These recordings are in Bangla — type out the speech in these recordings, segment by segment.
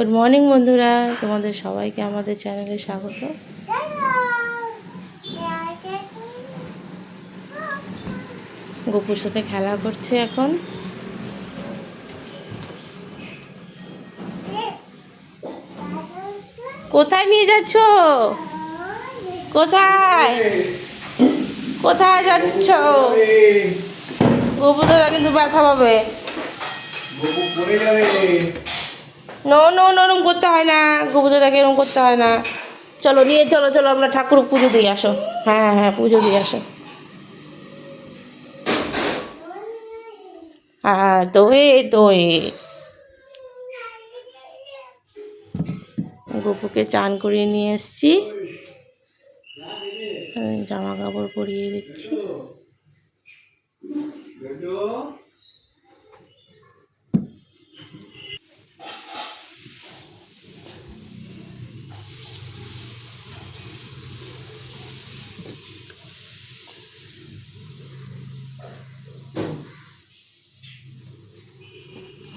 গুড মর্নিং বন্ধুরা, তোমাদের সবাইকে আমাদের চ্যানেলে স্বাগত। গপুর সাথে খেলা করছে এখন। কোথায় নিয়ে যাচ্ছ? কোথায় কোথায় যাচ্ছ? গপু দাদা কিন্তু ব্যথা পাবে। নো নো নরম করতে হয় না, গপু দাদাকে এরকম করতে হয় না। চলো নিয়ে চলো, চলো আমরা ঠাকুর পুজো দিয়ে আসো। হ্যাঁ হ্যাঁ, পুজো দিয়ে আসো। হ্যাঁ দোয়ে গপুকে চান করিয়ে নিয়ে এসছি, জামা কাপড় পরিয়ে দিচ্ছি।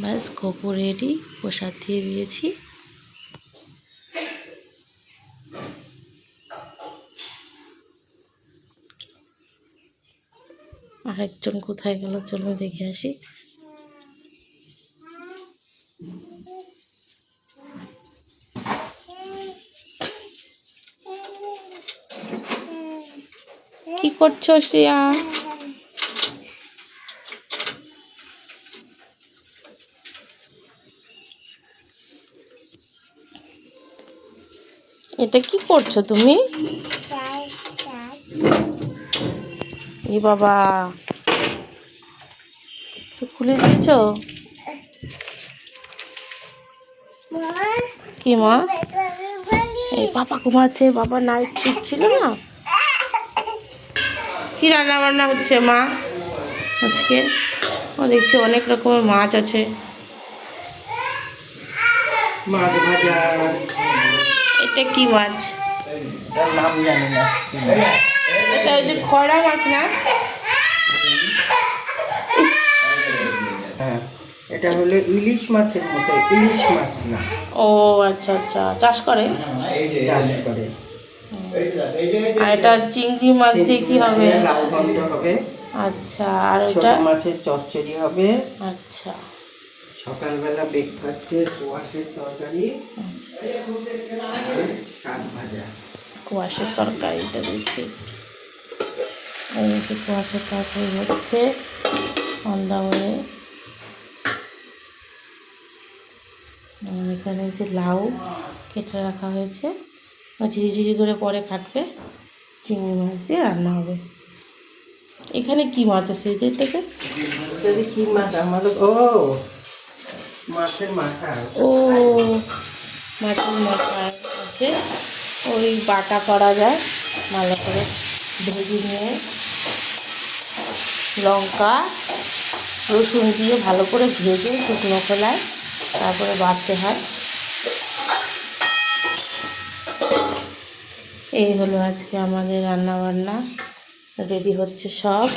ব্যাস গপু রেডি, প্রসাদ দিয়ে দিয়েছি। আরেকজন কোথায় গেল, চলো দেখে আসি। কি করছো শ্রিয়া? এটা কি করছো তুমি? এ বাবা, খুলে দিয়েছো? কি মা? এই পাপা ঘুমাচ্ছে, বাবা নাইট শিফট ছিল না। কি রান্না বান্না হচ্ছে মা আজকে? ও দেখছি অনেক রকমের মাছ আছে। মাছ ভাজা। এটা কি মাছ? নাম জানি না। এটা ওই যে খয়রা মাছ না? হ্যাঁ, এটা হলো ইলিশ মাছের মতো, ইলিশ মাছ না। ও আচ্ছা আচ্ছা, চাষ করে? চাষ করে। আর এটা চিংড়ি মাছ দিয়ে কি হবে? লাউ ঘন্ট হবে। আচ্ছা, আর ছোট এটা? মাছের চচ্চড়ি হবে। আচ্ছা, সকালবেলা ব্রেকফাস্টে কোয়াশের তরকারি, শাক ভাজা। কুয়াশের তরকারিটা দিচ্ছি। এই যে কুয়াশের তরকারি হচ্ছে অন্দামনে। এখানে যে লাউ কেটে রাখা হয়েছে, ঝিরিঝিরি করে পরে কাটবে। চিংড়ি মাছ দিয়ে রান্না হবে। এখানে কি মাছ আছে যেটাতে? কি মাছ আমাদের? ও মাছের মাথা। ও মাছের মাথা আছে, ওই বাটা করা যায় ভালো করে ভেজে নিয়ে লঙ্কা রসুন দিয়ে ভালো করে ভেজে শুকনো খোলায় তারপরে বাটতে হয়। এই হলো আজকে আমাদের রান্না বান্না, রেডি হচ্ছে সব।